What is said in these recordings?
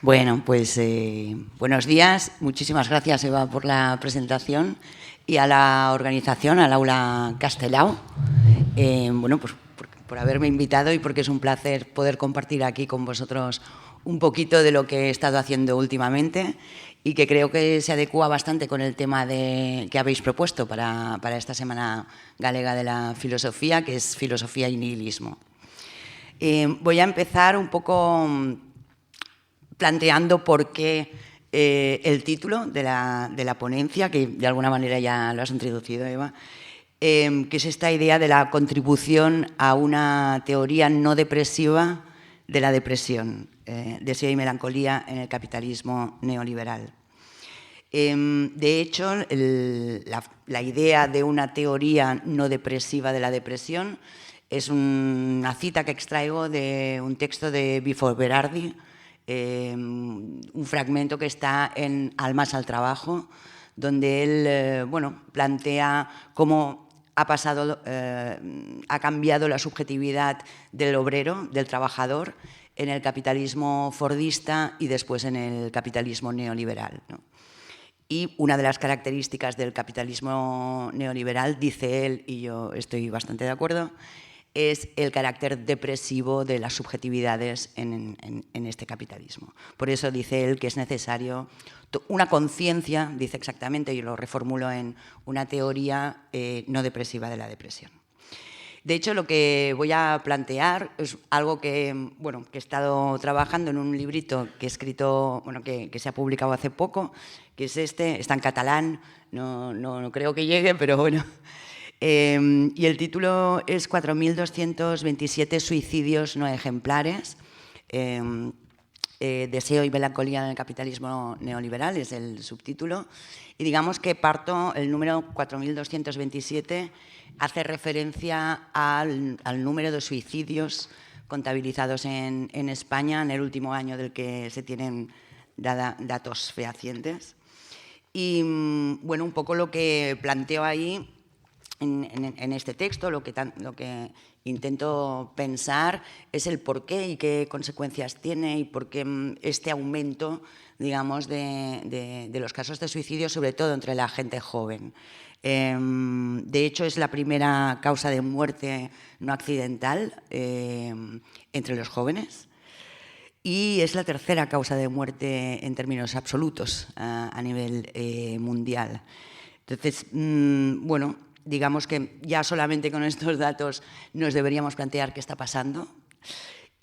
Bueno, pues buenos días. Muchísimas gracias, Eva, por la presentación y a la organización, al Aula Castelao, bueno, pues por haberme invitado y porque es un placer poder compartir aquí con vosotros un poquito de lo que he estado haciendo últimamente y que creo que se adecua bastante con el tema que habéis propuesto para esta Semana Galega de la Filosofía, que es filosofía y nihilismo. Voy a empezar un poco planteando por qué el título de la ponencia, que de alguna manera ya lo has introducido, Eva, que es esta idea de la contribución a una teoría no depresiva de la depresión, deseo y melancolía en el capitalismo neoliberal. De hecho, la idea de una teoría no depresiva de la depresión es una cita que extraigo de un texto de Bifo Berardi, un fragmento que está en Almas al Trabajo, donde él bueno, plantea cómo ha cambiado la subjetividad del obrero, del trabajador, en el capitalismo fordista y después en el capitalismo neoliberal, ¿no? Y una de las características del capitalismo neoliberal, dice él, y yo estoy bastante de acuerdo, es el carácter depresivo de las subjetividades en este capitalismo. Por eso dice él que es necesario una conciencia, dice exactamente, y lo reformulo en una teoría no depresiva de la depresión. De hecho, lo que voy a plantear es algo que, bueno, que he estado trabajando en un librito que he escrito, bueno, que se ha publicado hace poco, que es está en catalán, no creo que llegue, pero bueno. Y el título es 4.227 suicidios no ejemplares. Deseo y melancolía en el capitalismo neoliberal es el subtítulo. Y digamos que el número 4.227 hace referencia al número de suicidios contabilizados en España en el último año del que se tienen datos fehacientes. Y bueno, un poco lo que planteo ahí en este texto, lo que intento pensar es el por qué y qué consecuencias tiene y por qué este aumento, digamos, de los casos de suicidio, sobre todo entre la gente joven. De hecho, es la primera causa de muerte no accidental entre los jóvenes y es la tercera causa de muerte en términos absolutos a nivel mundial. Entonces, bueno, digamos que ya solamente con estos datos nos deberíamos plantear qué está pasando.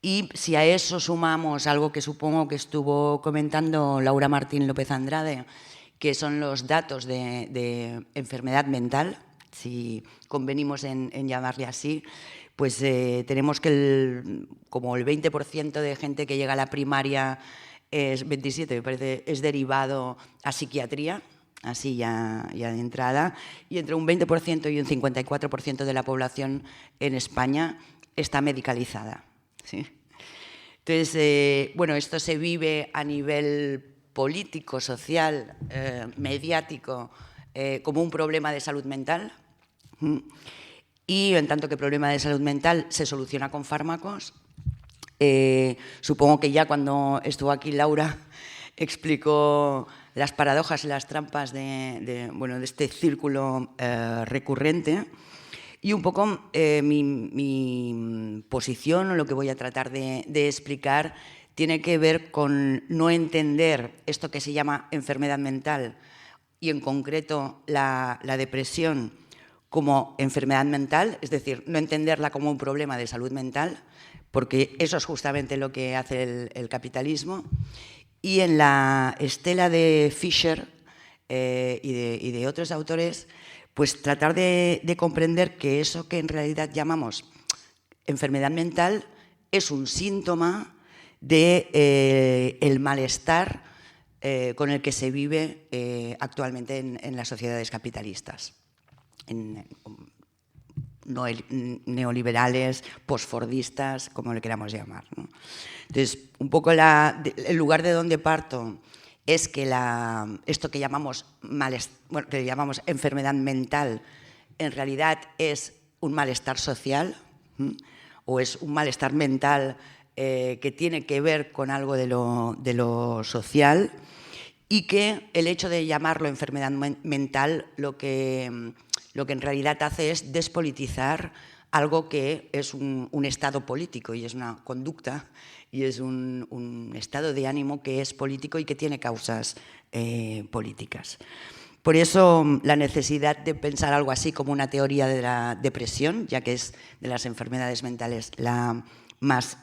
Y si a eso sumamos algo que supongo que estuvo comentando Laura Martín López Andrade, que son los datos de enfermedad mental, si convenimos en llamarle así, pues tenemos que como el 20% de gente que llega a la primaria, es 27, me parece, es derivado a psiquiatría, así ya de entrada, y entre un 20% y un 54% de la población en España está medicalizada, ¿sí? Entonces, bueno, esto se vive a nivel político, social, mediático, como un problema de salud mental. Y en tanto que problema de salud mental se soluciona con fármacos, supongo que ya cuando estuvo aquí Laura explicó las paradojas y las trampas de este círculo recurrente. Y un poco mi posición, o lo que voy a tratar de explicar, tiene que ver con no entender esto que se llama enfermedad mental y en concreto la depresión como enfermedad mental, es decir, no entenderla como un problema de salud mental, porque eso es justamente lo que hace el capitalismo. Y en la estela de Fisher y de otros autores, pues tratar de comprender que eso que en realidad llamamos enfermedad mental es un síntoma del malestar con el que se vive actualmente en las sociedades capitalistas, neoliberales, postfordistas, como le queramos llamar, ¿no? Entonces, un poco el lugar de donde parto es que esto que llamamos enfermedad mental en realidad es un malestar social, o es un malestar mental que tiene que ver con algo de lo social, y que el hecho de llamarlo enfermedad mental lo que en realidad hace es despolitizar algo que es un estado político y es una conducta y es un estado de ánimo que es político y que tiene causas políticas. Por eso la necesidad de pensar algo así como una teoría de la depresión, ya que es de las enfermedades mentales la más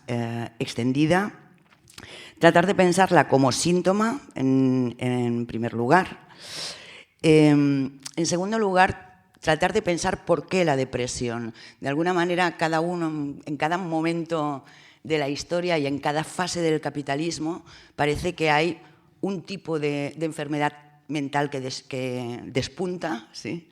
extendida. Tratar de pensarla como síntoma, en primer lugar. En segundo lugar, tratar de pensar por qué la depresión. De alguna manera, cada uno, en cada momento de la historia y en cada fase del capitalismo, parece que hay un tipo de enfermedad mental que despunta, ¿sí?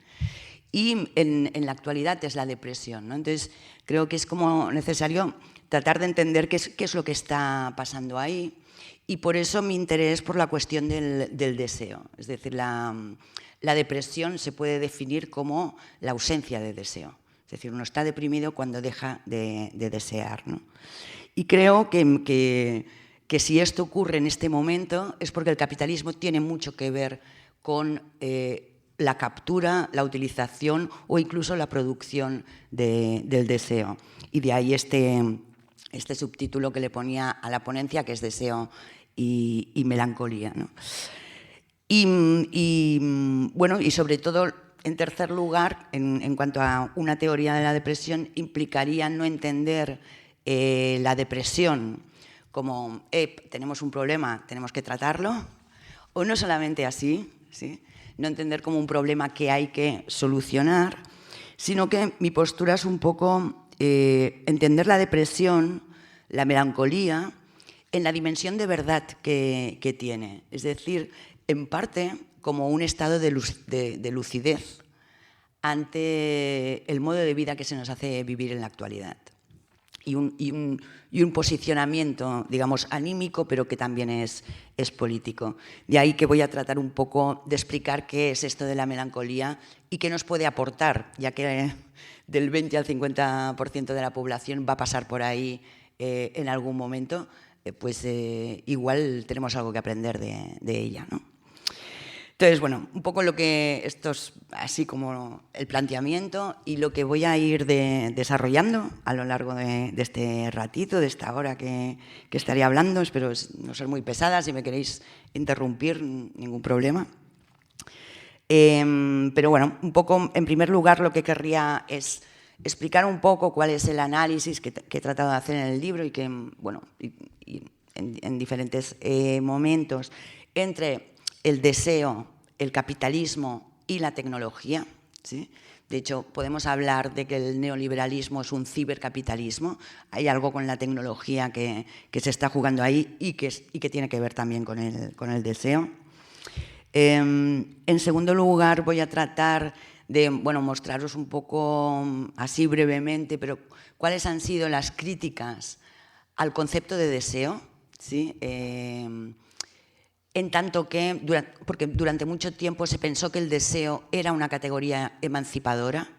Y en la actualidad es la depresión, ¿no? Entonces, creo que es como necesario tratar de entender qué es lo que está pasando ahí, y por eso mi interés por la cuestión del deseo. Es decir, la depresión se puede definir como la ausencia de deseo. Es decir, uno está deprimido cuando deja de desear, ¿no? Y creo que si esto ocurre en este momento es porque el capitalismo tiene mucho que ver con la captura, la utilización o incluso la producción del deseo. Y de ahí este subtítulo que le ponía a la ponencia, que es deseo y melancolía, ¿no? Y sobre todo, en tercer lugar, en cuanto a una teoría de la depresión, implicaría no entender la depresión como tenemos un problema, tenemos que tratarlo, o no solamente así, ¿sí? No entender como un problema que hay que solucionar, sino que mi postura es un poco entender la depresión, la melancolía, en la dimensión de verdad que tiene. Es decir, en parte como un estado de lucidez ante el modo de vida que se nos hace vivir en la actualidad. Y un posicionamiento, digamos, anímico, pero que también es político. De ahí que voy a tratar un poco de explicar qué es esto de la melancolía y qué nos puede aportar, ya que del 20 al 50% de la población va a pasar por ahí en algún momento, pues igual tenemos algo que aprender de ella, ¿no? Entonces, bueno, un poco esto es así como el planteamiento y lo que voy a ir desarrollando a lo largo de este ratito, de esta hora que estaré hablando. Espero no ser muy pesada, si me queréis interrumpir, ningún problema. Pero bueno, un poco, en primer lugar, lo que querría es explicar un poco cuál es el análisis que he tratado de hacer en el libro y que, bueno, en diferentes momentos, entre el deseo, el capitalismo y la tecnología, ¿sí? De hecho, podemos hablar de que el neoliberalismo es un cibercapitalismo. Hay algo con la tecnología que se está jugando ahí y que tiene que ver también con el deseo. En segundo lugar, voy a tratar de mostraros un poco, así brevemente, pero cuáles han sido las críticas al concepto de deseo, ¿sí? En tanto que, porque durante mucho tiempo se pensó que el deseo era una categoría emancipadora,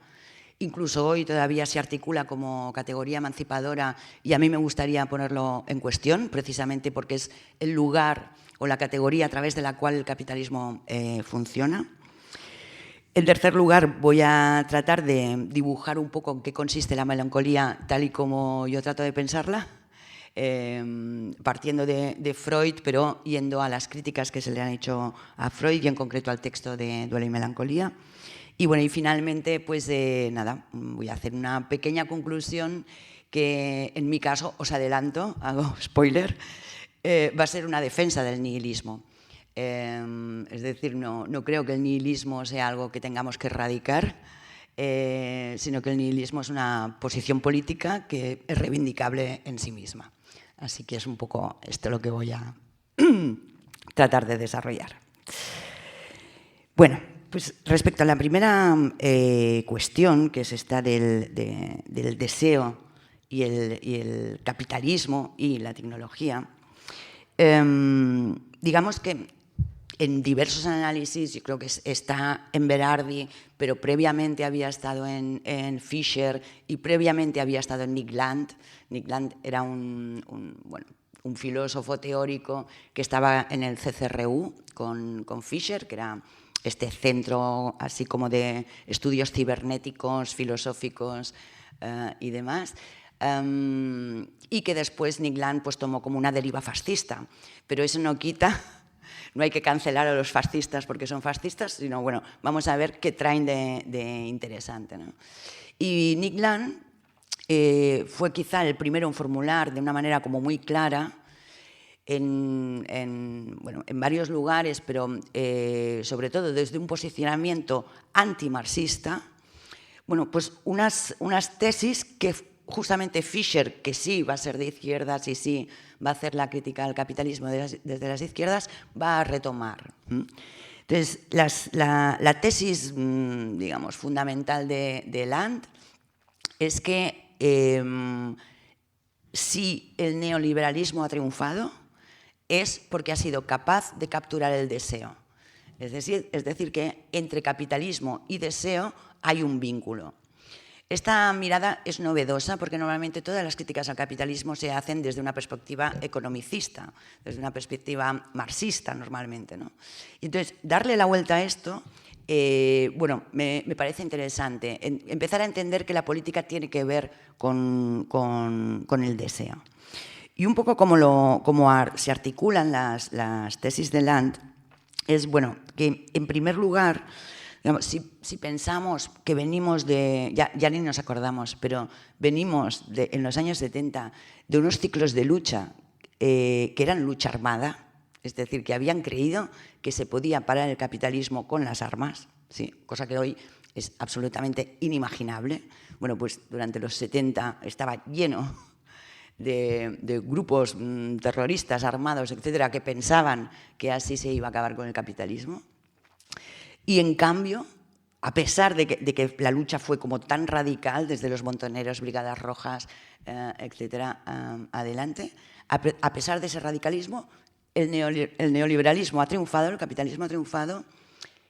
incluso hoy todavía se articula como categoría emancipadora y a mí me gustaría ponerlo en cuestión, precisamente porque es el lugar o la categoría a través de la cual el capitalismo funciona. En tercer lugar, voy a tratar de dibujar un poco en qué consiste la melancolía tal y como yo trato de pensarla, partiendo de Freud, pero yendo a las críticas que se le han hecho a Freud y en concreto al texto de Duelo y Melancolía. Y bueno, y finalmente, pues nada, voy a hacer una pequeña conclusión que en mi caso, os adelanto, hago spoiler, va a ser una defensa del nihilismo. Es decir, no creo que el nihilismo sea algo que tengamos que erradicar, sino que el nihilismo es una posición política que es reivindicable en sí misma. Así que es un poco esto lo que voy a tratar de desarrollar. Bueno, pues respecto a la primera cuestión, que es esta del deseo y el capitalismo y la tecnología, digamos que en diversos análisis, yo creo que está en Berardi, pero previamente había estado en Fisher y previamente había estado en Nick Land. Nick Land era un filósofo teórico que estaba en el CCRU con Fisher, que era este centro así como de estudios cibernéticos, filosóficos y demás. Y que después Nick Land pues, tomó como una deriva fascista, pero eso no quita, no hay que cancelar a los fascistas porque son fascistas, sino bueno, vamos a ver qué traen de interesante, ¿no? Y Nick Land fue quizá el primero en formular de una manera como muy clara en varios lugares, pero sobre todo desde un posicionamiento antimarxista, bueno, pues unas tesis que justamente Fisher, que sí va a ser de izquierdas y sí va a hacer la crítica al capitalismo desde las izquierdas, va a retomar. Entonces, la tesis, digamos, fundamental de Land es que si el neoliberalismo ha triunfado es porque ha sido capaz de capturar el deseo. Es decir, que entre capitalismo y deseo hay un vínculo. Esta mirada es novedosa porque normalmente todas las críticas al capitalismo se hacen desde una perspectiva economicista, desde una perspectiva marxista normalmente, ¿no? Entonces, darle la vuelta a esto, bueno, me parece interesante. Empezar a entender que la política tiene que ver con el deseo. Y un poco como se articulan las tesis de Land es, bueno, que en primer lugar, digamos, si pensamos que venimos de, ya ni nos acordamos, pero venimos en los años 70 de unos ciclos de lucha que eran lucha armada, es decir, que habían creído que se podía parar el capitalismo con las armas, ¿sí? Cosa que hoy es absolutamente inimaginable. Bueno, pues durante los 70 estaba lleno de grupos terroristas armados, etcétera, que pensaban que así se iba a acabar con el capitalismo. Y en cambio, a pesar de que la lucha fue como tan radical, desde los montoneros, brigadas rojas, etcétera, adelante, a pesar de ese radicalismo, el neoliberalismo ha triunfado, el capitalismo ha triunfado,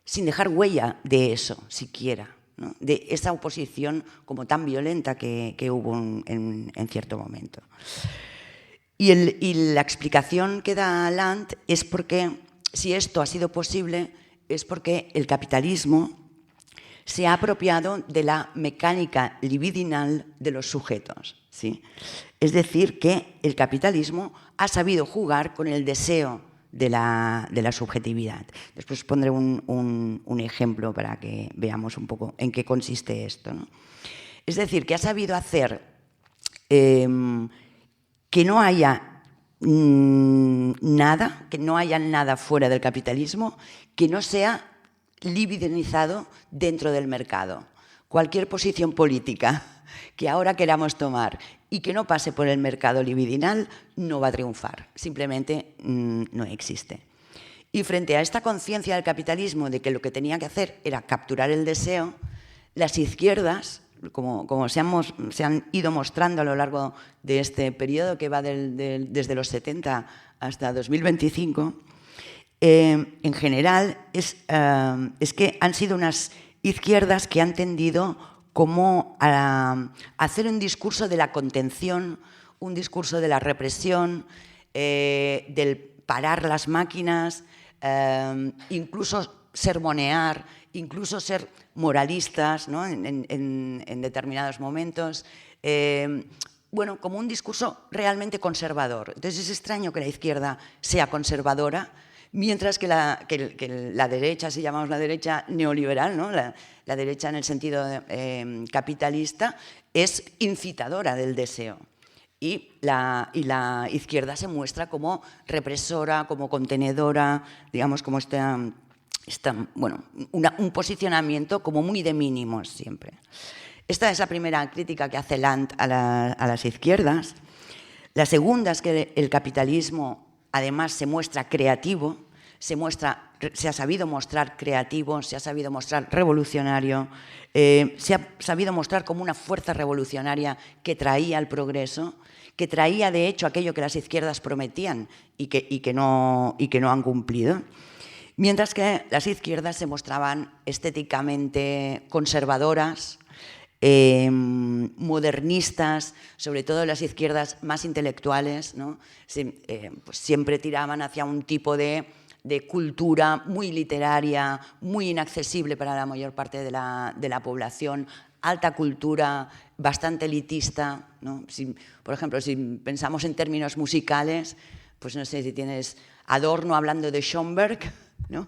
sin dejar huella de eso, siquiera, ¿no? De esa oposición como tan violenta que hubo en cierto momento. Y la explicación que da Land es porque, si esto ha sido posible, es porque el capitalismo se ha apropiado de la mecánica libidinal de los sujetos, ¿sí? Es decir, que el capitalismo ha sabido jugar con el deseo de la subjetividad. Después pondré un ejemplo para que veamos un poco en qué consiste esto, ¿no? Es decir, que ha sabido hacer que no haya nada, que no haya nada fuera del capitalismo que no sea libidinizado dentro del mercado. Cualquier posición política que ahora queramos tomar y que no pase por el mercado libidinal no va a triunfar, simplemente no existe. Y frente a esta conciencia del capitalismo de que lo que tenía que hacer era capturar el deseo, las izquierdas, como se han ido mostrando a lo largo de este periodo que va desde los 70 hasta 2025, en general es que han sido unas izquierdas que han tendido como a hacer un discurso de la contención, un discurso de la represión, del parar las máquinas, incluso sermonear, incluso ser moralistas, ¿no? en determinados momentos. Bueno, como un discurso realmente conservador. Entonces es extraño que la izquierda sea conservadora, mientras que la derecha, si llamamos la derecha neoliberal, ¿no? la derecha en el sentido capitalista, es incitadora del deseo. Y la izquierda se muestra como represora, como contenedora, digamos, como un posicionamiento como muy de mínimos siempre. Esta es la primera crítica que hace Land a las izquierdas. La segunda es que el capitalismo además se muestra creativo, se ha sabido mostrar creativo, se ha sabido mostrar revolucionario, se ha sabido mostrar como una fuerza revolucionaria que traía el progreso, que traía de hecho aquello que las izquierdas prometían y que no han cumplido. Mientras que las izquierdas se mostraban estéticamente conservadoras, modernistas, sobre todo las izquierdas más intelectuales, ¿no? Pues siempre tiraban hacia un tipo de cultura muy literaria, muy inaccesible para la mayor parte de la población, alta cultura, bastante elitista, ¿no? Por ejemplo, si pensamos en términos musicales, pues no sé si tienes Adorno hablando de Schoenberg, ¿no?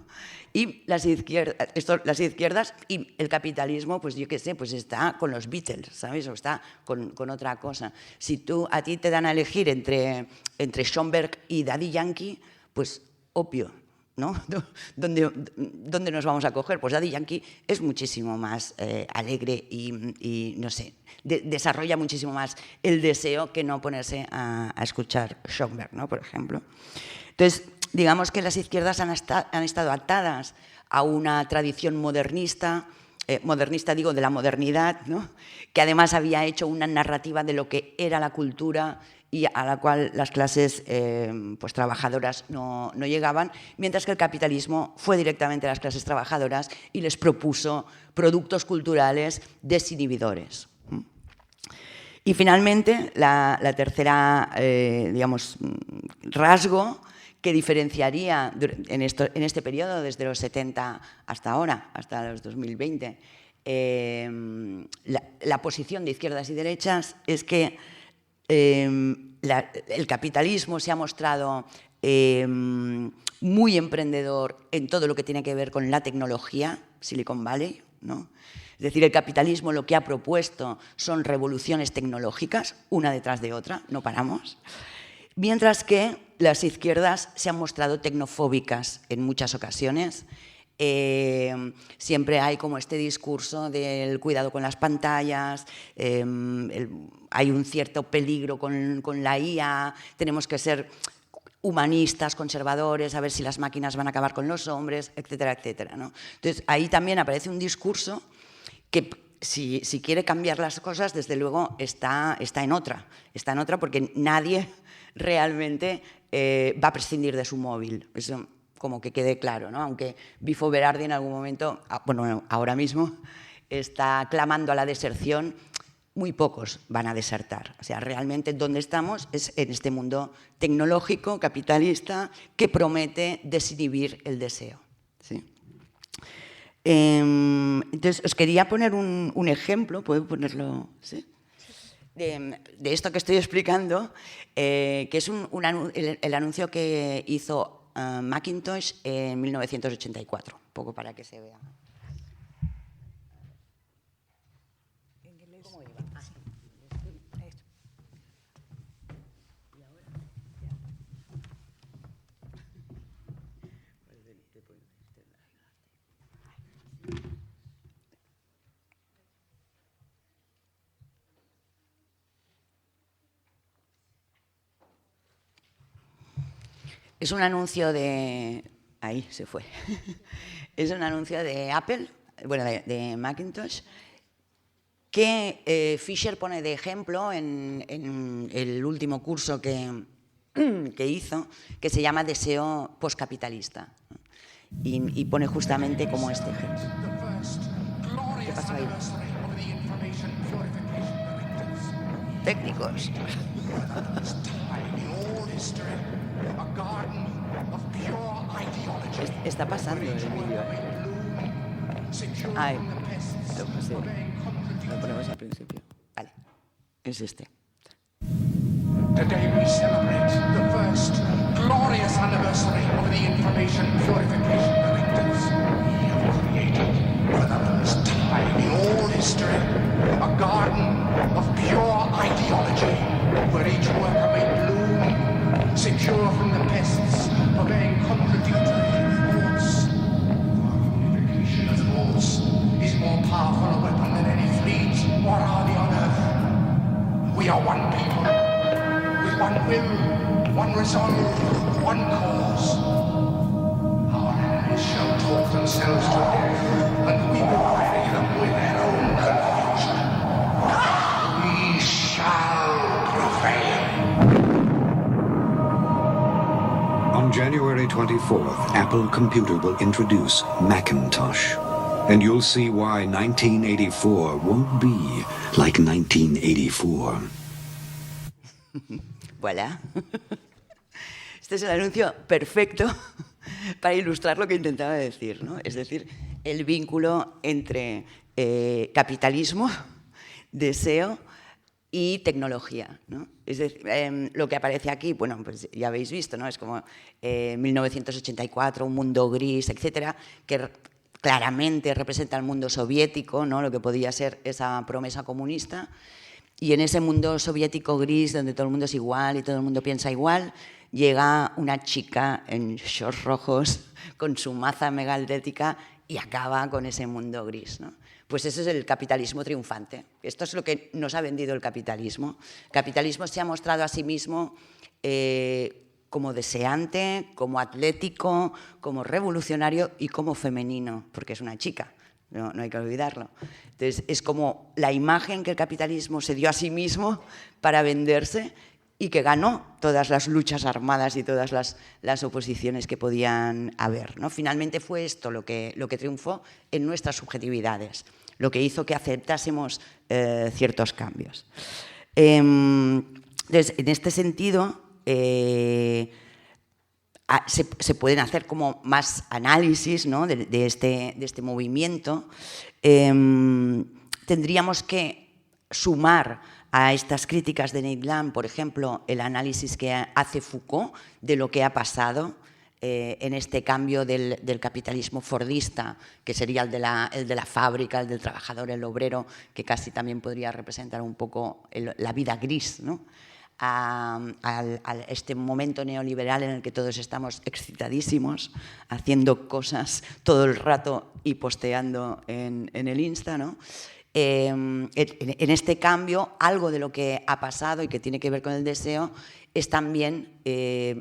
Y las izquierdas y el capitalismo, pues yo qué sé, pues está con los Beatles, ¿sabes? O está con otra cosa. Si a ti te dan a elegir entre Schoenberg y Daddy Yankee, pues obvio, ¿no? ¿Dónde nos vamos a coger? Pues Daddy Yankee es muchísimo más alegre y no sé, desarrolla muchísimo más el deseo que no ponerse a escuchar Schoenberg, ¿no? Por ejemplo. Entonces, digamos que las izquierdas han estado atadas a una tradición modernista, digo, de la modernidad, ¿no? Que además había hecho una narrativa de lo que era la cultura y a la cual las clases pues, trabajadoras no llegaban, mientras que el capitalismo fue directamente a las clases trabajadoras y les propuso productos culturales desinhibidores. Y finalmente, la tercera, digamos, rasgo que diferenciaría en este periodo, desde los 70 hasta ahora, hasta los 2020, la posición de izquierdas y derechas es que el capitalismo se ha mostrado muy emprendedor en todo lo que tiene que ver con la tecnología, Silicon Valley, ¿no? Es decir, el capitalismo lo que ha propuesto son revoluciones tecnológicas, una detrás de otra, no paramos. Mientras que las izquierdas se han mostrado tecnofóbicas en muchas ocasiones. Siempre hay como este discurso del cuidado con las pantallas, hay un cierto peligro con la IA, tenemos que ser humanistas, conservadores, a ver si las máquinas van a acabar con los hombres, etcétera, etcétera, ¿no? Entonces, ahí también aparece un discurso que si quiere cambiar las cosas, desde luego está en otra porque nadie realmente va a prescindir de su móvil. Eso como que quede claro, ¿no? Aunque Bifo Berardi en algún momento, bueno, ahora mismo, está clamando a la deserción, muy pocos van a desertar. O sea, realmente donde estamos es en este mundo tecnológico, capitalista, que promete desinhibir el deseo. ¿Sí? Entonces, os quería poner un ejemplo, ¿puedo ponerlo? ¿Sí? De esto que estoy explicando, que es el anuncio que hizo Macintosh en 1984, un poco para que se vea. ¿Cómo iba? Es un anuncio de... Ahí se fue. Es un anuncio de Apple, bueno, de Macintosh, que Fisher pone de ejemplo en el último curso que hizo, que se llama Deseo Postcapitalista. Y pone justamente como este ejemplo. ¿Qué pasó ahí? Técnicos. Está pasando el vídeo. Ay, sí. Lo ponemos al principio. Vale, es este. Today we celebrate the first glorious anniversary of the Information Purification Directives. We have created, for the first time in all history, a garden of pure ideology, where each worker may bloom, secure from the pests, obeying contradictory thoughts. Purification of thoughts is more powerful a weapon than any fleet or army on earth. We are one people, with one will, one resolve, one cause. Our enemies shall talk themselves to death, and we will bury them with their own confusion. We shall prevail. On On January 24th, Apple Computer will introduce Macintosh. And you'll see why 1984 won't be like 1984. Voilà. Este es el anuncio perfecto para ilustrar lo que intentaba decir, ¿no? Es decir, el vínculo entre capitalismo, deseo y tecnología, ¿no? Es decir, lo que aparece aquí, bueno, pues ya habéis visto, ¿no? Es como 1984, un mundo gris, etcétera, que claramente representa el mundo soviético, ¿no? Lo que podía ser esa promesa comunista. Y en ese mundo soviético gris, donde todo el mundo es igual y todo el mundo piensa igual, llega una chica en shorts rojos con su maza megaldética y acaba con ese mundo gris, ¿no? Pues ese es el capitalismo triunfante. Esto es lo que nos ha vendido el capitalismo. El capitalismo se ha mostrado a sí mismo como deseante, como atlético, como revolucionario y como femenino, porque es una chica, no hay que olvidarlo. Entonces, es como la imagen que el capitalismo se dio a sí mismo para venderse y que ganó todas las luchas armadas y todas las oposiciones que podían haber, ¿no? Finalmente fue esto lo que triunfó en nuestras subjetividades, lo que hizo que aceptásemos ciertos cambios. Entonces, en este sentido, se pueden hacer como más análisis, ¿no? de este movimiento. Tendríamos que sumar a estas críticas de Nate Land, por ejemplo, el análisis que hace Foucault de lo que ha pasado en este cambio del capitalismo fordista, que sería el de la fábrica, el del trabajador, el obrero, que casi también podría representar un poco la vida gris, ¿no? A este momento neoliberal en el que todos estamos excitadísimos, haciendo cosas todo el rato y posteando en el Insta, ¿no? En este cambio, algo de lo que ha pasado y que tiene que ver con el deseo es también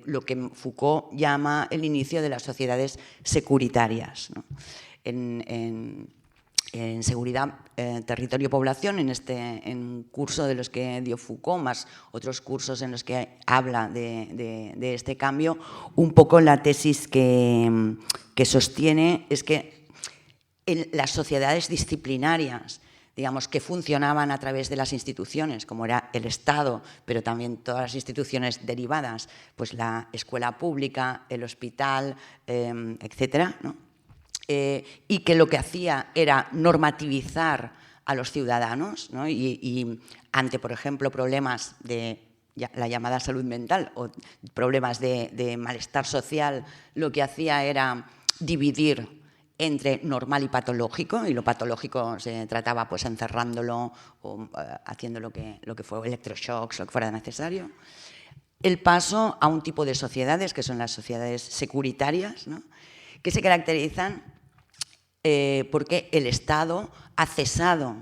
lo que Foucault llama el inicio de las sociedades securitarias, ¿no? En seguridad, territorio, población, en un curso de los que dio Foucault, más otros cursos en los que habla de este cambio, un poco la tesis que sostiene es que en las sociedades disciplinarias, digamos, que funcionaban a través de las instituciones, como era el Estado, pero también todas las instituciones derivadas, pues la escuela pública, el hospital, etcétera, ¿no? Y que lo que hacía era normativizar a los ciudadanos, ¿no? y ante, por ejemplo, problemas de la llamada salud mental o problemas de malestar social, lo que hacía era dividir entre normal y patológico, y lo patológico se trataba pues encerrándolo o haciendo lo que fue electroshocks, lo que fuera necesario. El paso a un tipo de sociedades, que son las sociedades securitarias, ¿no? Que se caracterizan porque el Estado ha cesado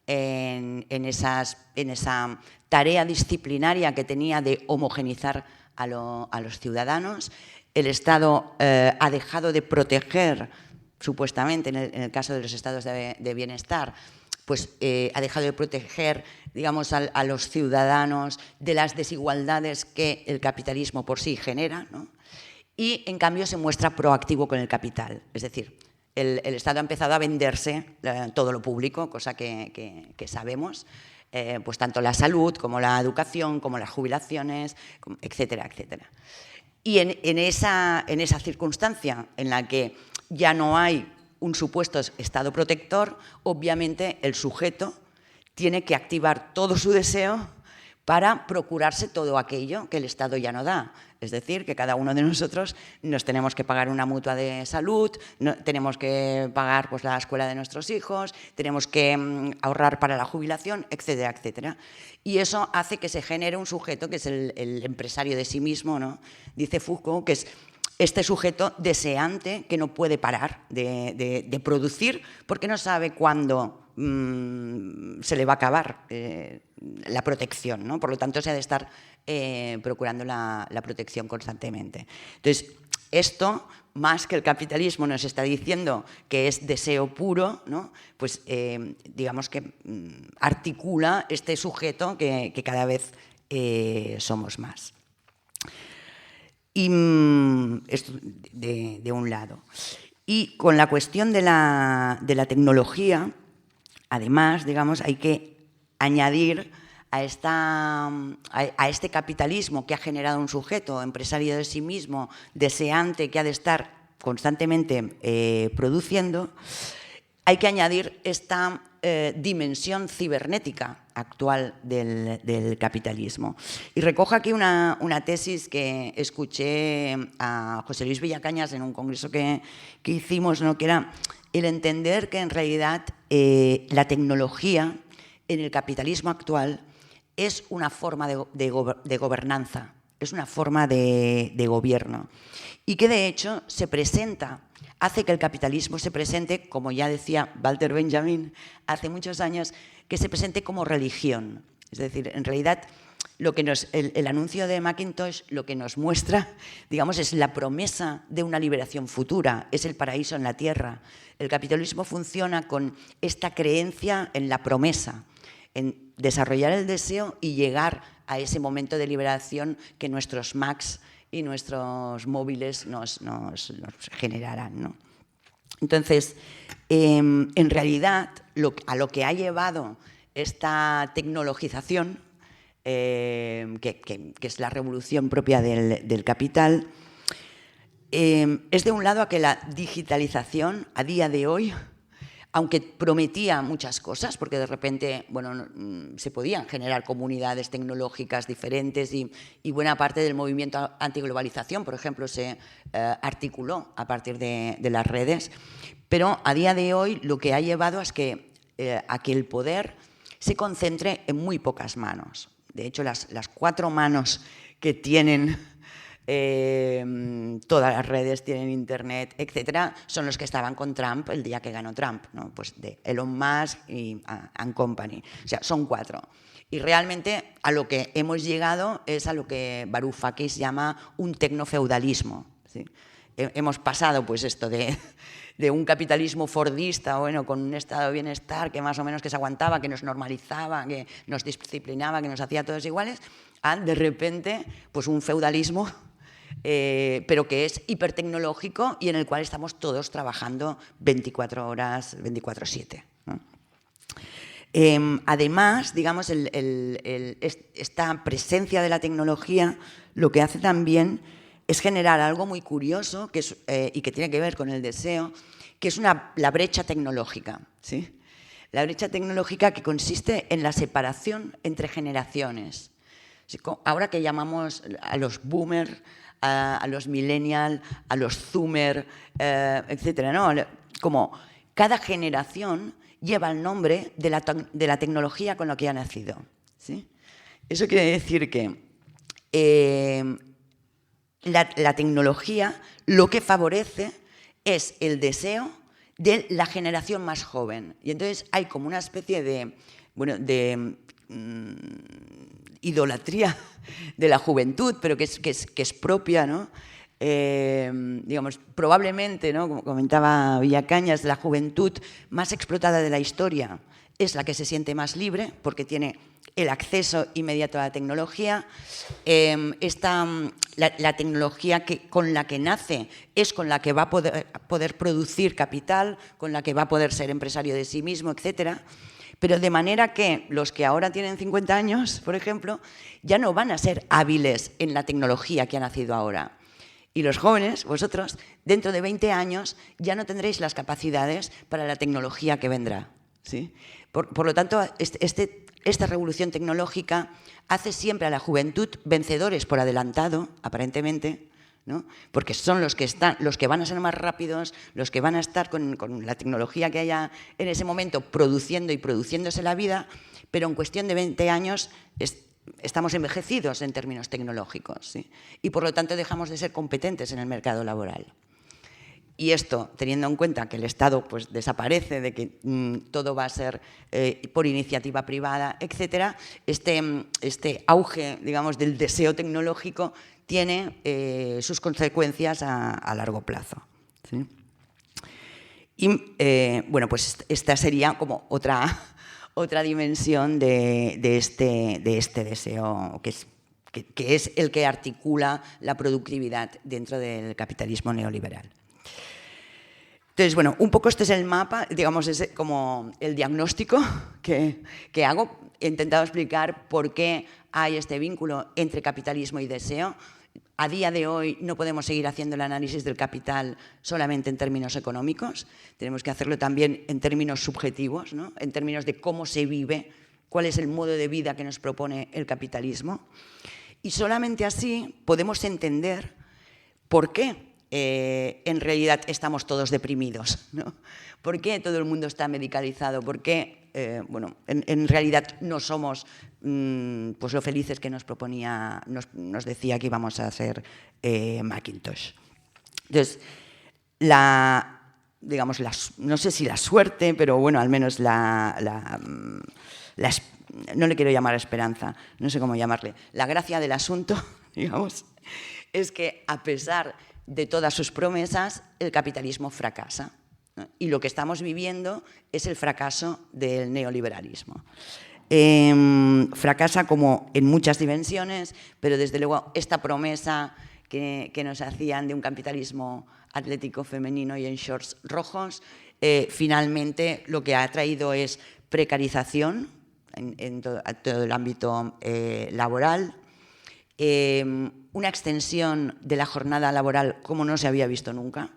en esa tarea disciplinaria que tenía de homogeneizar a los ciudadanos. El Estado ha dejado de proteger, supuestamente, en el caso de los estados de bienestar, pues ha dejado de proteger, digamos, a los ciudadanos de las desigualdades que el capitalismo por sí genera, ¿no? Y, en cambio, se muestra proactivo con el capital. Es decir, el Estado ha empezado a venderse todo lo público, cosa que sabemos, pues tanto la salud como la educación, como las jubilaciones, etcétera, etcétera. Y en esa circunstancia en la que ya no hay un supuesto Estado protector, obviamente el sujeto tiene que activar todo su deseo para procurarse todo aquello que el Estado ya no da. Es decir, que cada uno de nosotros nos tenemos que pagar una mutua de salud, tenemos que pagar pues, la escuela de nuestros hijos, tenemos que ahorrar para la jubilación, etcétera, etcétera. Y eso hace que se genere un sujeto que es el empresario de sí mismo, ¿no? Dice Foucault que es este sujeto deseante que no puede parar de producir porque no sabe cuándo se le va a acabar la protección, ¿no? Por lo tanto, se ha de estar procurando la protección constantemente. Entonces, esto, más que el capitalismo nos está diciendo que es deseo puro, ¿no? Pues digamos que articula este sujeto que cada vez somos más. Y esto de un lado. Y con la cuestión de la tecnología, además, digamos, hay que añadir a este capitalismo que ha generado un sujeto empresario de sí mismo, deseante, que ha de estar constantemente produciendo, hay que añadir esta dimensión cibernética actual del capitalismo. Y recojo aquí una tesis que escuché a José Luis Villacañas en un congreso que hicimos, ¿no?, que era el entender que en realidad la tecnología en el capitalismo actual es una forma de gobernanza, es una forma de gobierno, y que de hecho hace que el capitalismo se presente, como ya decía Walter Benjamin hace muchos años, que se presente como religión. Es decir, en realidad lo que el anuncio de Macintosh lo que nos muestra, digamos, es la promesa de una liberación futura, es el paraíso en la tierra. El capitalismo funciona con esta creencia en la promesa, en desarrollar el deseo y llegar a ese momento de liberación que nuestros Macs y nuestros móviles nos generarán, ¿no? Entonces, en realidad, a lo que ha llevado esta tecnologización, que es la revolución propia del capital, es de un lado a que la digitalización a día de hoy, aunque prometía muchas cosas, porque de repente, bueno, se podían generar comunidades tecnológicas diferentes y buena parte del movimiento antiglobalización, por ejemplo, se articuló a partir de las redes, pero a día de hoy lo que ha llevado a que el poder se concentre en muy pocas manos. De hecho, las 4 manos que tienen todas las redes, tienen internet, etcétera, son los que estaban con Trump el día que ganó Trump, ¿no? Pues de Elon Musk y and Company. O sea, son 4. Y realmente a lo que hemos llegado es a lo que Varoufakis llama un tecnofeudalismo, ¿sí? Hemos pasado pues esto de un capitalismo fordista, bueno, con un estado de bienestar que más o menos que se aguantaba, que nos normalizaba, que nos disciplinaba, que nos hacía todos iguales, a de repente pues un feudalismo, pero que es hipertecnológico y en el cual estamos todos trabajando 24 horas, 24/7, ¿no? Además, digamos, esta presencia de la tecnología lo que hace también es generar algo muy curioso y que tiene que ver con el deseo, que es la brecha tecnológica, ¿sí? La brecha tecnológica que consiste en la separación entre generaciones. Ahora que llamamos a los boomers, a los millennials, a los zoomers, etcétera, ¿no? Como cada generación lleva el nombre de la tecnología con la que ha nacido, ¿sí? Eso quiere decir que la tecnología lo que favorece es el deseo de la generación más joven. Y entonces hay como una especie de idolatría de la juventud, pero que es propia, ¿no? Digamos, probablemente, ¿no?, como comentaba Villacañas, la juventud más explotada de la historia es la que se siente más libre porque tiene el acceso inmediato a la tecnología. La tecnología con la que nace es con la que va a poder producir capital, con la que va a poder ser empresario de sí mismo, etcétera. Pero de manera que los que ahora tienen 50 años, por ejemplo, ya no van a ser hábiles en la tecnología que ha nacido ahora. Y los jóvenes, vosotros, dentro de 20 años ya no tendréis las capacidades para la tecnología que vendrá, ¿sí? Por lo tanto, esta revolución tecnológica hace siempre a la juventud vencedores por adelantado, aparentemente, ¿no? Porque son los que van a ser más rápidos, los que van a estar con la tecnología que haya en ese momento produciendo y produciéndose la vida, pero en cuestión de 20 años estamos envejecidos en términos tecnológicos, ¿sí? Y por lo tanto dejamos de ser competentes en el mercado laboral. Y esto, teniendo en cuenta que el Estado pues, desaparece, de que todo va a ser por iniciativa privada, etcétera, este auge, digamos, del deseo tecnológico tiene sus consecuencias a largo plazo, ¿sí? Y bueno, pues esta sería como otra dimensión de este deseo, que que es el que articula la productividad dentro del capitalismo neoliberal. Entonces, bueno, un poco este es el mapa, digamos, es como el diagnóstico que hago. He intentado explicar por qué hay este vínculo entre capitalismo y deseo. A día de hoy no podemos seguir haciendo el análisis del capital solamente en términos económicos, tenemos que hacerlo también en términos subjetivos, ¿no? En términos de cómo se vive, cuál es el modo de vida que nos propone el capitalismo. Y solamente así podemos entender por qué en realidad estamos todos deprimidos, ¿no? ¿Por qué todo el mundo está medicalizado? ¿Por qué bueno, en realidad no somos pues lo felices que nos proponía, nos decía que íbamos a hacer Macintosh? Entonces, digamos, no sé si la suerte, pero bueno, al menos no le quiero llamar esperanza, no sé cómo llamarle, la gracia del asunto, digamos, es que a pesar de todas sus promesas, el capitalismo fracasa, ¿no? Y lo que estamos viviendo es el fracaso del neoliberalismo. Fracasa como en muchas dimensiones, pero desde luego esta promesa que nos hacían de un capitalismo atlético femenino y en shorts rojos, finalmente lo que ha traído es precarización en todo el ámbito laboral, una extensión de la jornada laboral como no se había visto nunca.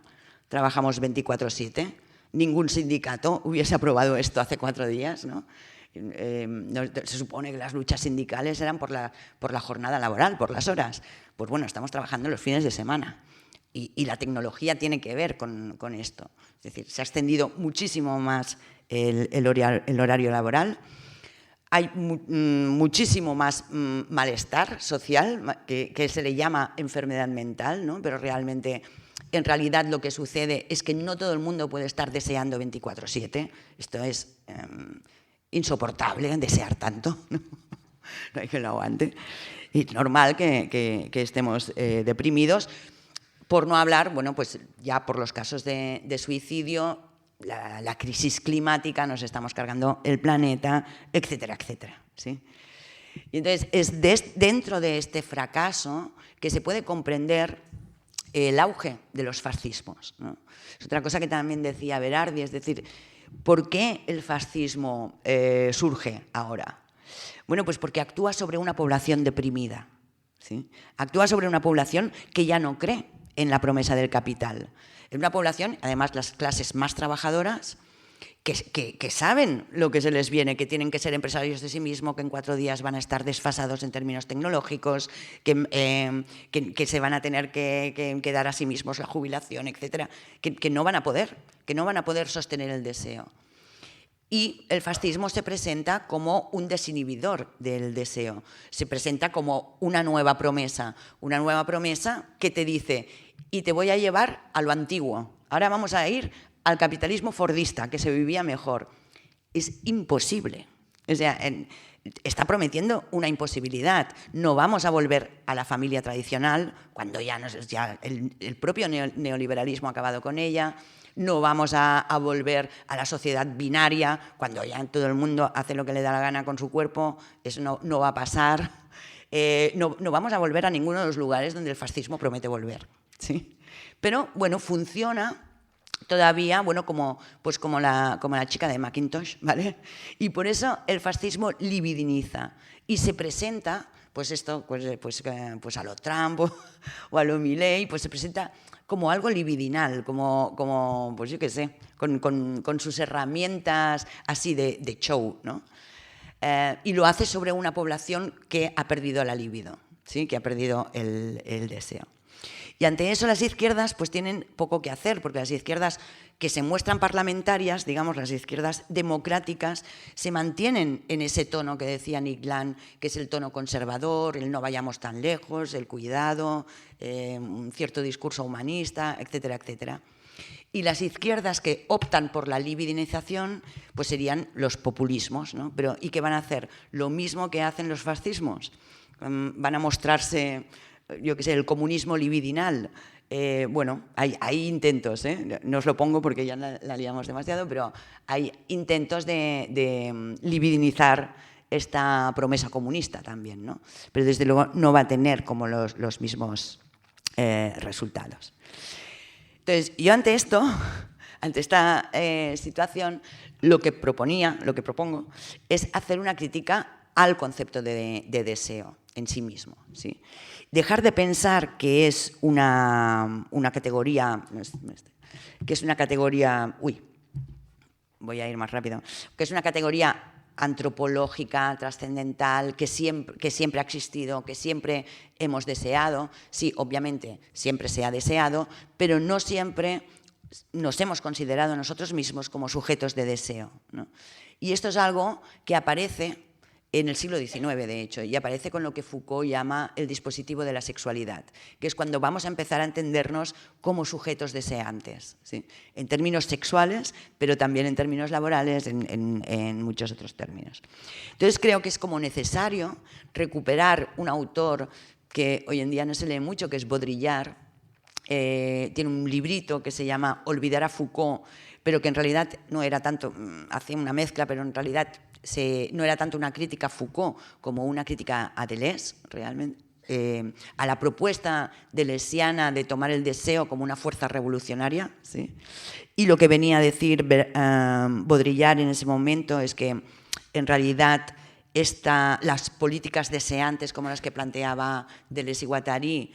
Trabajamos 24/7. Ningún sindicato hubiese aprobado esto hace 4 días, ¿no? Se supone que las luchas sindicales eran por la jornada laboral, por las horas. Pues bueno, estamos trabajando los fines de semana y la tecnología tiene que ver con esto. Es decir, se ha extendido muchísimo más el horario laboral. Hay muchísimo más malestar social, que se le llama enfermedad mental, ¿no? Pero realmente, en realidad, lo que sucede es que no todo el mundo puede estar deseando 24/7. Esto es insoportable, desear tanto, ¿no? No hay que lo aguante. Y es normal que estemos deprimidos, por no hablar, bueno, pues ya por los casos de suicidio, la crisis climática, nos estamos cargando el planeta, etcétera, etcétera, ¿sí? Y entonces es dentro de este fracaso que se puede comprender el auge de los fascismos, ¿no? Es otra cosa que también decía Berardi, es decir, ¿por qué el fascismo surge ahora? Bueno, pues porque actúa sobre una población deprimida, ¿sí? Actúa sobre una población que ya no cree en la promesa del capital. Es una población, además, las clases más trabajadoras, que saben lo que se les viene, que tienen que ser empresarios de sí mismos, que en 4 días van a estar desfasados en términos tecnológicos, que se van a tener que dar a sí mismos la jubilación, etcétera, que no van a poder sostener el deseo. Y el fascismo se presenta como un desinhibidor del deseo, se presenta como una nueva promesa que te dice: y te voy a llevar a lo antiguo. Ahora vamos a ir al capitalismo fordista, que se vivía mejor. Es imposible. O sea, está prometiendo una imposibilidad. No vamos a volver a la familia tradicional, cuando ya el propio neoliberalismo ha acabado con ella. No vamos a volver a la sociedad binaria, cuando ya todo el mundo hace lo que le da la gana con su cuerpo. Eso no va a pasar. No vamos a volver a ninguno de los lugares donde el fascismo promete volver, ¿sí? Pero bueno, funciona todavía, bueno, como la chica de Macintosh, ¿vale? Y por eso el fascismo libidiniza y se presenta, pues esto, pues a lo Trump o a lo Milei, pues se presenta como algo libidinal, como pues yo qué sé, con sus herramientas así de show, ¿no? Y lo hace sobre una población que ha perdido la libido, ¿sí? Que ha perdido el deseo. Y ante eso las izquierdas pues tienen poco que hacer, porque las izquierdas que se muestran parlamentarias, digamos las izquierdas democráticas, se mantienen en ese tono que decía Nick Land, que es el tono conservador, el no vayamos tan lejos, el cuidado, un cierto discurso humanista, etcétera, etcétera. Y las izquierdas que optan por la libidinización pues serían los populismos, ¿no? ¿Y qué van a hacer? Lo mismo que hacen los fascismos. Van a mostrarse, yo qué sé, el comunismo libidinal. Bueno, hay intentos, no os lo pongo porque ya la liamos demasiado, pero hay intentos de libidinizar esta promesa comunista también, ¿no? Pero desde luego no va a tener como los mismos resultados. Entonces, yo ante esto, ante esta situación, lo que propongo, es hacer una crítica al concepto de deseo en sí mismo, ¿sí? Dejar de pensar que es una categoría, que es una categoría, voy a ir más rápido, que es una categoría antropológica, trascendental, que siempre ha existido, que siempre hemos deseado. Sí, obviamente, siempre se ha deseado, pero no siempre nos hemos considerado nosotros mismos como sujetos de deseo, ¿no? Y esto es algo que aparece en el siglo XIX, de hecho, y aparece con lo que Foucault llama el dispositivo de la sexualidad, que es cuando vamos a empezar a entendernos como sujetos deseantes, ¿sí? En términos sexuales, pero también en términos laborales, en muchos otros términos. Entonces creo que es como necesario recuperar un autor que hoy en día no se lee mucho, que es Baudrillard. Tiene un librito que se llama Olvidar a Foucault, pero que en realidad no era tanto, hace una mezcla, pero en realidad no era tanto una crítica a Foucault como una crítica a Deleuze, realmente, a la propuesta deleuziana de tomar el deseo como una fuerza revolucionaria, ¿sí? Y lo que venía a decir Baudrillard en ese momento es que en realidad las políticas deseantes como las que planteaba Deleuze y Guattari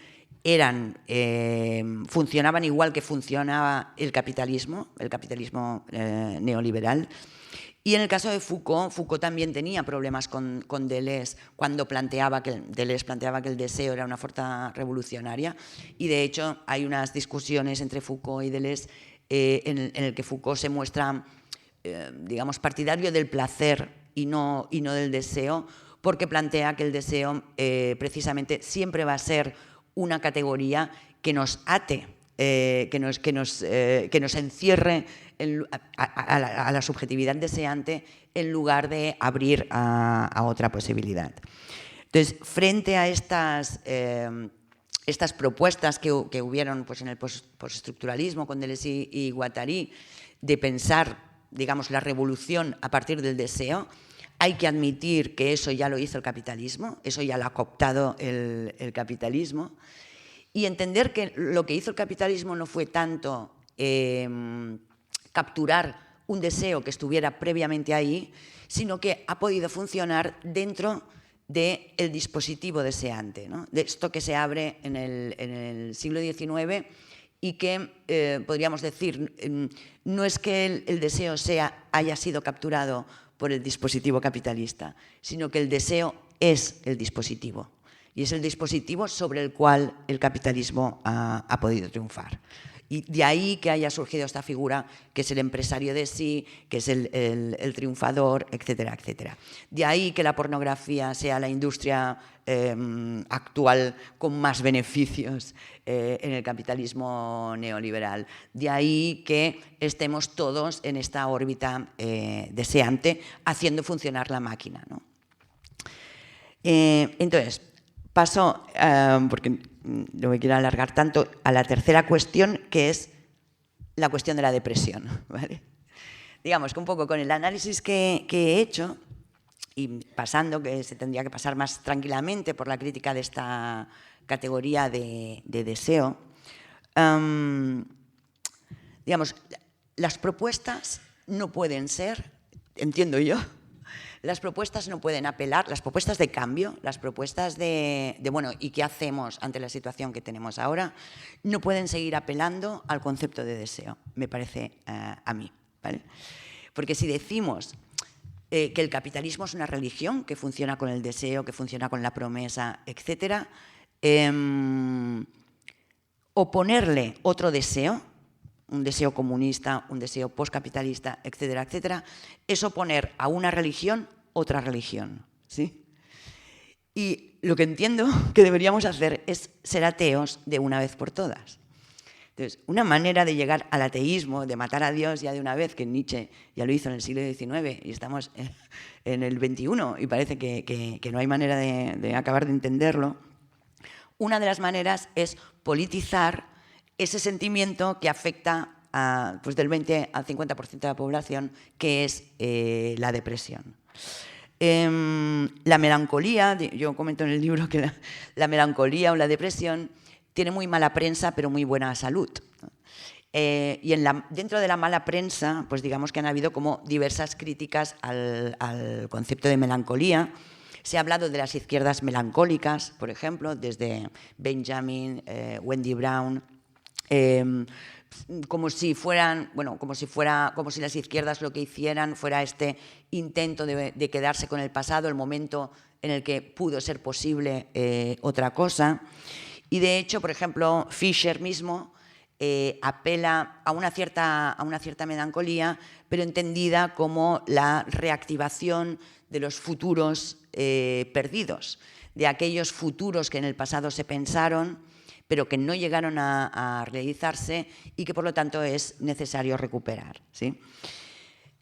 funcionaban igual que funcionaba el capitalismo neoliberal. Y en el caso de Foucault también tenía problemas con Deleuze cuando Deleuze planteaba que el deseo era una fuerza revolucionaria, y de hecho hay unas discusiones entre Foucault y Deleuze en el que Foucault se muestra, digamos, partidario del placer y no del deseo, porque plantea que el deseo precisamente siempre va a ser una categoría que nos ate, que nos encierre a la subjetividad deseante en lugar de abrir a otra posibilidad. Entonces, frente a estas propuestas que hubieron pues, en el postestructuralismo con Deleuze y Guattari, de pensar, digamos, la revolución a partir del deseo, hay que admitir que eso ya lo hizo el capitalismo, eso ya lo ha cooptado el capitalismo, y entender que lo que hizo el capitalismo no fue tanto capturar un deseo que estuviera previamente ahí, sino que ha podido funcionar dentro del dispositivo deseante, ¿no? De esto que se abre en el siglo XIX y que, podríamos decir, no es que el deseo haya sido capturado por el dispositivo capitalista, sino que el deseo es el dispositivo. Y es el dispositivo sobre el cual el capitalismo ha podido triunfar. Y de ahí que haya surgido esta figura que es el empresario de sí, que es el triunfador, etcétera, etcétera. De ahí que la pornografía sea la industria actual con más beneficios en el capitalismo neoliberal. De ahí que estemos todos en esta órbita deseante haciendo funcionar la máquina, ¿no? Entonces, paso, porque no me quiero alargar tanto, a la tercera cuestión, que es la cuestión de la depresión, ¿vale? Digamos que un poco con el análisis que he hecho, y pasando, que se tendría que pasar más tranquilamente por la crítica de esta categoría de deseo, digamos, las propuestas no pueden ser, entiendo yo, las propuestas no pueden apelar, las propuestas de cambio, las propuestas bueno, ¿y qué hacemos ante la situación que tenemos ahora? No pueden seguir apelando al concepto de deseo, me parece a mí, ¿vale? Porque si decimos que el capitalismo es una religión que funciona con el deseo, que funciona con la promesa, etcétera, oponerle otro deseo, un deseo comunista, un deseo postcapitalista, etcétera, etcétera, es oponer a una religión otra religión, ¿sí? Y lo que entiendo que deberíamos hacer es ser ateos de una vez por todas. Entonces, una manera de llegar al ateísmo, de matar a Dios ya de una vez, que Nietzsche ya lo hizo en el siglo XIX y estamos en el XXI y parece que no hay manera de acabar de entenderlo, una de las maneras es politizar ese sentimiento que afecta pues del 20 al 50% de la población, que es la depresión. La melancolía, yo comento en el libro que la melancolía o la depresión tiene muy mala prensa, pero muy buena salud. Y dentro de la mala prensa, pues digamos que han habido como diversas críticas al concepto de melancolía. Se ha hablado de las izquierdas melancólicas, por ejemplo, desde Benjamin, Wendy Brown, como si las izquierdas lo que hicieran fuera este intento de quedarse con el pasado, el momento en el que pudo ser posible otra cosa. Y de hecho, por ejemplo, Fisher mismo apela a una cierta melancolía, pero entendida como la reactivación de los futuros perdidos, de aquellos futuros que en el pasado se pensaron, pero que no llegaron a realizarse y que por lo tanto es necesario recuperar, ¿sí?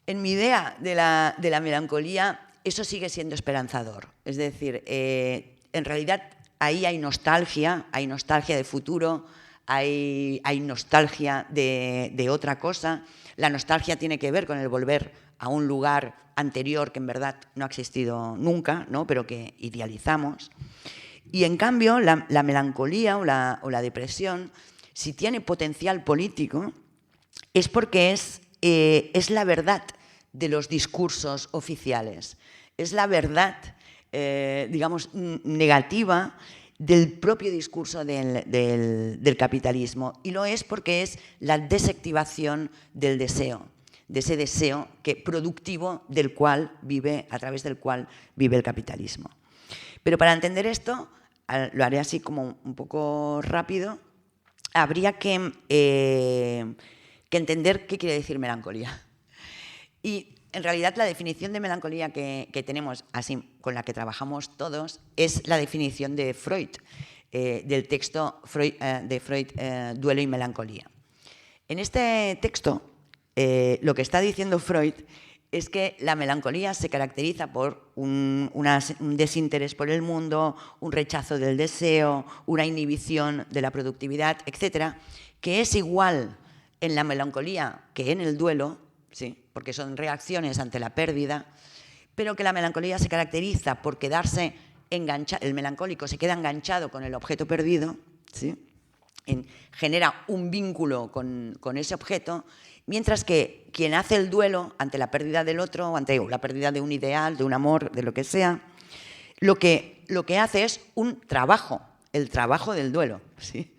En mi idea de la melancolía, eso sigue siendo esperanzador. Es decir, en realidad ahí hay nostalgia de futuro, hay nostalgia de otra cosa. La nostalgia tiene que ver con el volver a un lugar anterior que en verdad no ha existido nunca, ¿no? Pero que idealizamos. Y en cambio, la melancolía o la depresión, si tiene potencial político, es porque es la verdad de los discursos oficiales. Es la verdad, digamos, negativa del propio discurso del capitalismo. Y lo es porque es la desactivación del deseo, de ese deseo productivo a través del cual vive el capitalismo. Pero para entender esto, lo haré así como un poco rápido, habría que entender qué quiere decir melancolía. Y en realidad la definición de melancolía que tenemos, así con la que trabajamos todos, es la definición de Freud, del texto de Freud, Duelo y Melancolía. En este texto, lo que está diciendo Freud es que la melancolía se caracteriza por un desinterés por el mundo, un rechazo del deseo, una inhibición de la productividad, etcétera, que es igual en la melancolía que en el duelo, ¿sí? Porque son reacciones ante la pérdida, pero que la melancolía se caracteriza por quedarse enganchado, el melancólico se queda enganchado con el objeto perdido, ¿sí? Genera un vínculo con ese objeto, mientras que quien hace el duelo ante la pérdida del otro, ante la pérdida de un ideal, de un amor, de lo que sea, lo que hace es un trabajo, el trabajo del duelo, ¿sí?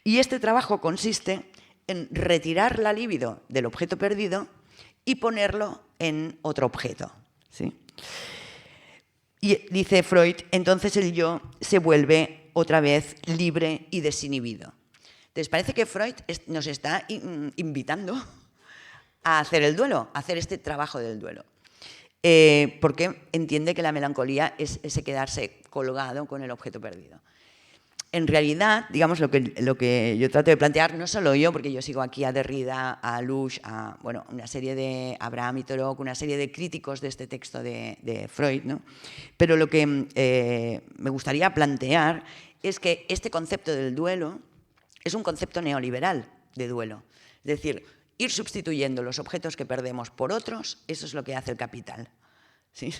Y este trabajo consiste en retirar la libido del objeto perdido y ponerlo en otro objeto, ¿sí? Y dice Freud, entonces el yo se vuelve otra vez libre y desinhibido. Entonces parece que Freud nos está invitando a hacer el duelo, a hacer este trabajo del duelo. Porque entiende que la melancolía es ese quedarse colgado con el objeto perdido. En realidad, digamos, lo que yo trato de plantear, no solo yo, porque yo sigo aquí a Derrida, a Lusch, una serie de Abraham y Torok, una serie de críticos de este texto de Freud, ¿no? Pero lo que me gustaría plantear es que este concepto del duelo es un concepto neoliberal de duelo. Es decir, ir sustituyendo los objetos que perdemos por otros, eso es lo que hace el capital, ¿sí?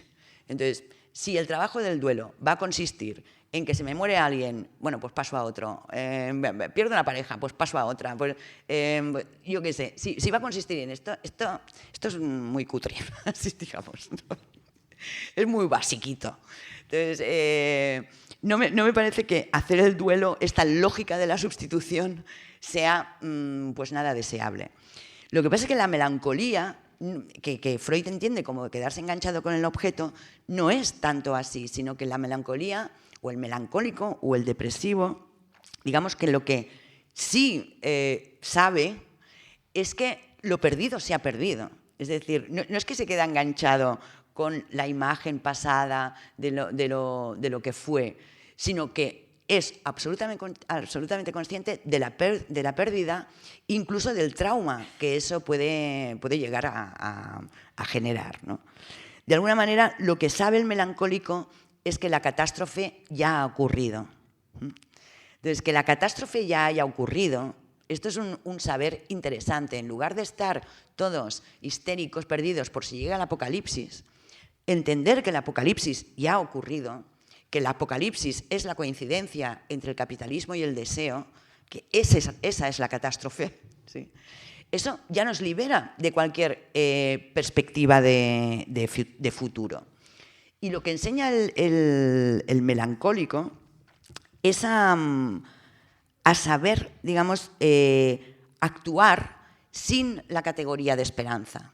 Entonces, si el trabajo del duelo va a consistir en que se me muere alguien, bueno, pues paso a otro, pierdo una pareja, pues paso a otra, pues, yo qué sé, si va a consistir en esto es muy cutre, así digamos, ¿no? Es muy basiquito. Entonces, no me parece que hacer el duelo, esta lógica de la sustitución, sea pues nada deseable. Lo que pasa es que la melancolía, que Freud entiende como quedarse enganchado con el objeto, no es tanto así, sino que la melancolía, o el melancólico, o el depresivo, digamos que lo que sí sabe es que lo perdido se ha perdido. Es decir, no es que se queda enganchado con la imagen pasada de lo que fue, sino que es absolutamente consciente de la pérdida, incluso del trauma que eso puede llegar a generar, ¿no? De alguna manera, lo que sabe el melancólico es que la catástrofe ya ha ocurrido. Entonces, que la catástrofe ya haya ocurrido, esto es un saber interesante. En lugar de estar todos histéricos, perdidos por si llega el apocalipsis, entender que el apocalipsis ya ha ocurrido, que el apocalipsis es la coincidencia entre el capitalismo y el deseo, que esa es la catástrofe, ¿sí? Eso ya nos libera de cualquier perspectiva de futuro. Y lo que enseña el melancólico es a saber, digamos, actuar sin la categoría de esperanza,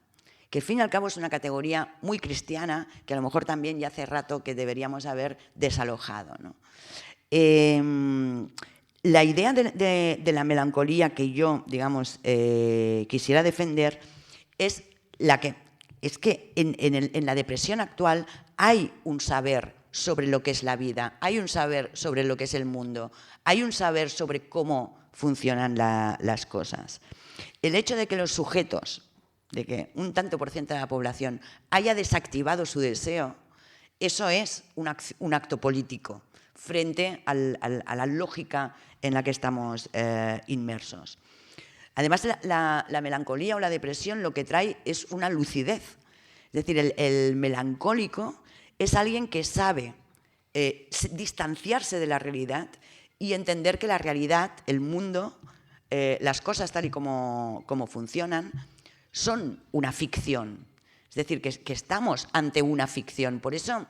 que al fin y al cabo es una categoría muy cristiana, que a lo mejor también ya hace rato que deberíamos haber desalojado, ¿no? La idea de la melancolía que yo, digamos, quisiera defender es que en la depresión actual hay un saber sobre lo que es la vida, hay un saber sobre lo que es el mundo, hay un saber sobre cómo funcionan las cosas. El hecho de que los sujetos, de que un tanto por ciento de la población haya desactivado su deseo, eso es un acto político frente a la lógica en la que estamos inmersos. Además, la melancolía o la depresión lo que trae es una lucidez. Es decir, el melancólico es alguien que sabe distanciarse de la realidad y entender que la realidad, el mundo, las cosas tal y como funcionan, son una ficción. Es decir, que estamos ante una ficción. Por eso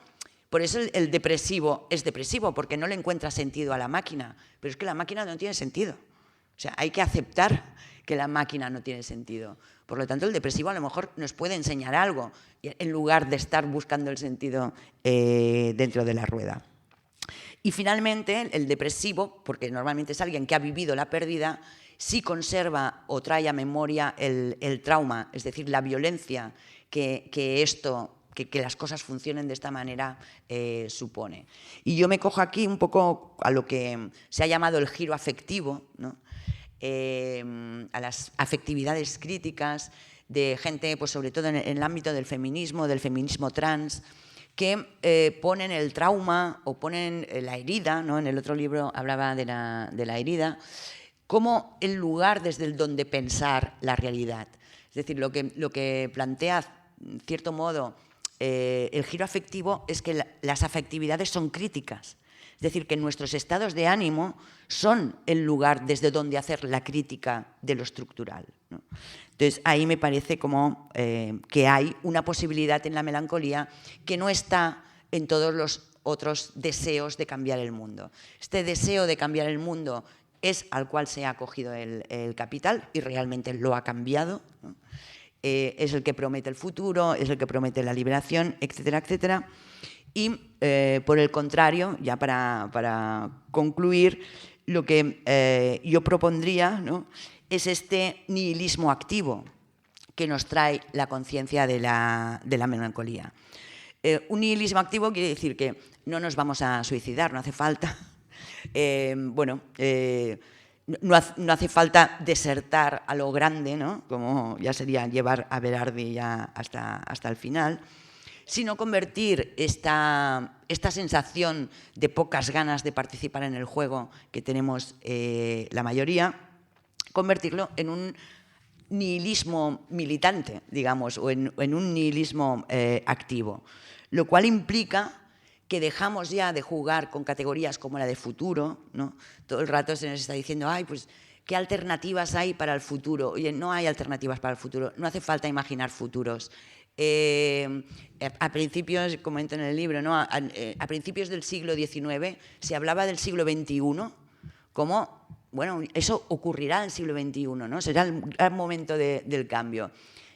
el depresivo es depresivo, porque no le encuentra sentido a la máquina. Pero es que la máquina no tiene sentido. O sea, hay que aceptar que la máquina no tiene sentido. Por lo tanto, el depresivo a lo mejor nos puede enseñar algo, en lugar de estar buscando el sentido dentro de la rueda. Y finalmente, el depresivo, porque normalmente es alguien que ha vivido la pérdida, sí conserva o trae a memoria el trauma, es decir, la violencia que las cosas funcionen de esta manera supone. Y yo me cojo aquí un poco a lo que se ha llamado el giro afectivo, ¿no? A las afectividades críticas de gente, pues sobre todo en el ámbito del feminismo trans, que ponen el trauma o ponen la herida, ¿no? En el otro libro hablaba de la herida, como el lugar desde el donde pensar la realidad. Es decir, lo que plantea, en cierto modo, el giro afectivo es que las afectividades son críticas. Es decir, que nuestros estados de ánimo son el lugar desde donde hacer la crítica de lo estructural, ¿no? Entonces, ahí me parece como que hay una posibilidad en la melancolía que no está en todos los otros deseos de cambiar el mundo. Este deseo de cambiar el mundo es al cual se ha acogido el capital y realmente lo ha cambiado, ¿no? Es el que promete el futuro, es el que promete la liberación, etcétera, etcétera. Y por el contrario, ya para concluir, lo que yo propondría, ¿no?, es este nihilismo activo que nos trae la conciencia de la melancolía. Un nihilismo activo quiere decir que no nos vamos a suicidar, no hace falta. No hace falta desertar a lo grande, ¿no?, como ya sería llevar a Berardi ya hasta el final, sino convertir esta sensación de pocas ganas de participar en el juego que tenemos la mayoría, convertirlo en un nihilismo militante, digamos, o en un nihilismo activo, lo cual implica que dejamos ya de jugar con categorías como la de futuro, ¿no? Todo el rato se nos está diciendo, ay, pues, ¿qué alternativas hay para el futuro? Oye, no hay alternativas para el futuro, no hace falta imaginar futuros. A principios, comento en el libro, ¿no?, a principios del siglo XIX se hablaba del siglo XXI como, bueno, eso ocurrirá en el siglo XXI, ¿no? Será el gran momento del cambio.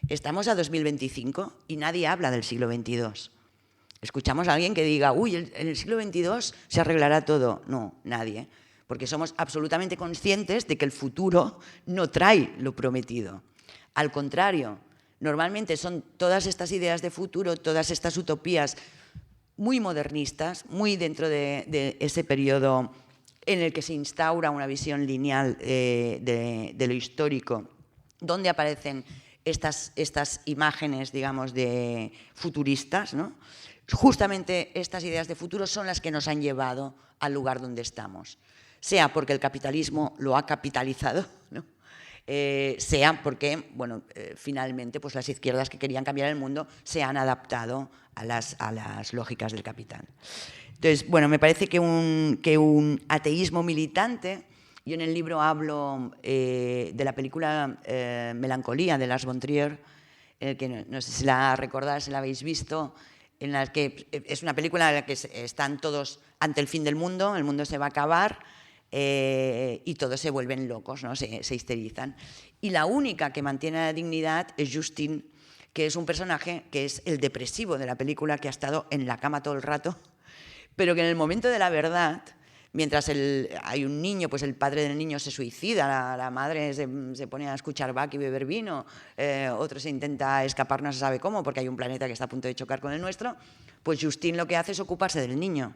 Estamos a 2025 y nadie habla del siglo XXII. Escuchamos a alguien que diga, uy, en el siglo XXII se arreglará todo. No, nadie, porque somos absolutamente conscientes de que el futuro no trae lo prometido. Al contrario, normalmente son todas estas ideas de futuro, todas estas utopías muy modernistas, muy dentro de ese periodo en el que se instaura una visión lineal de lo histórico, donde aparecen estas imágenes, digamos, de futuristas, ¿no? Justamente estas ideas de futuro son las que nos han llevado al lugar donde estamos, sea porque el capitalismo lo ha capitalizado, ¿no?, sea porque, bueno, finalmente pues las izquierdas que querían cambiar el mundo se han adaptado a las lógicas del capital. Entonces, bueno, me parece que un ateísmo militante, yo en el libro hablo de la película Melancolía de Lars von Trier, que no sé si la recordáis, si la habéis visto, en la que es una película en la que están todos ante el fin del mundo, el mundo se va a acabar y todos se vuelven locos, ¿no? se histerizan. Y la única que mantiene la dignidad es Justine, que es un personaje que es el depresivo de la película, que ha estado en la cama todo el rato, pero que en el momento de la verdad, mientras hay un niño, pues el padre del niño se suicida, la madre se pone a escuchar Bach y beber vino, otro se intenta escapar no se sabe cómo porque hay un planeta que está a punto de chocar con el nuestro, pues Justine lo que hace es ocuparse del niño.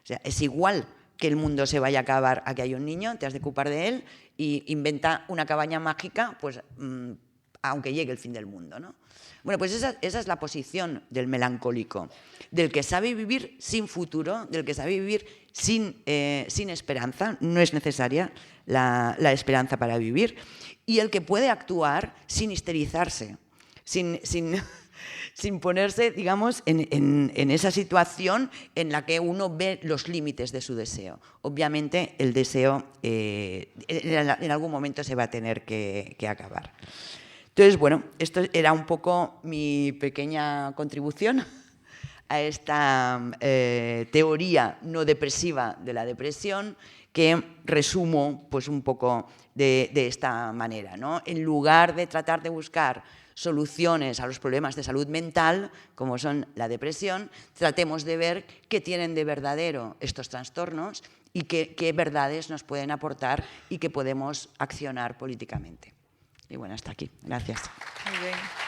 O sea, es igual que el mundo se vaya a acabar a que hay un niño, te has de ocupar de él y inventa una cabaña mágica, pues aunque llegue el fin del mundo, ¿no? Bueno, pues esa es la posición del melancólico, del que sabe vivir sin futuro, del que sabe vivir sin esperanza, no es necesaria la esperanza para vivir, y el que puede actuar sin histerizarse, sin ponerse, digamos, en esa situación en la que uno ve los límites de su deseo. Obviamente el deseo en algún momento se va a tener que acabar. Entonces, bueno, esto era un poco mi pequeña contribución a esta teoría no depresiva de la depresión, que resumo pues, un poco de esta manera, ¿no? En lugar de tratar de buscar soluciones a los problemas de salud mental, como son la depresión, tratemos de ver qué tienen de verdadero estos trastornos y qué verdades nos pueden aportar y qué podemos accionar políticamente. Y bueno, hasta aquí. Gracias. Muy bien.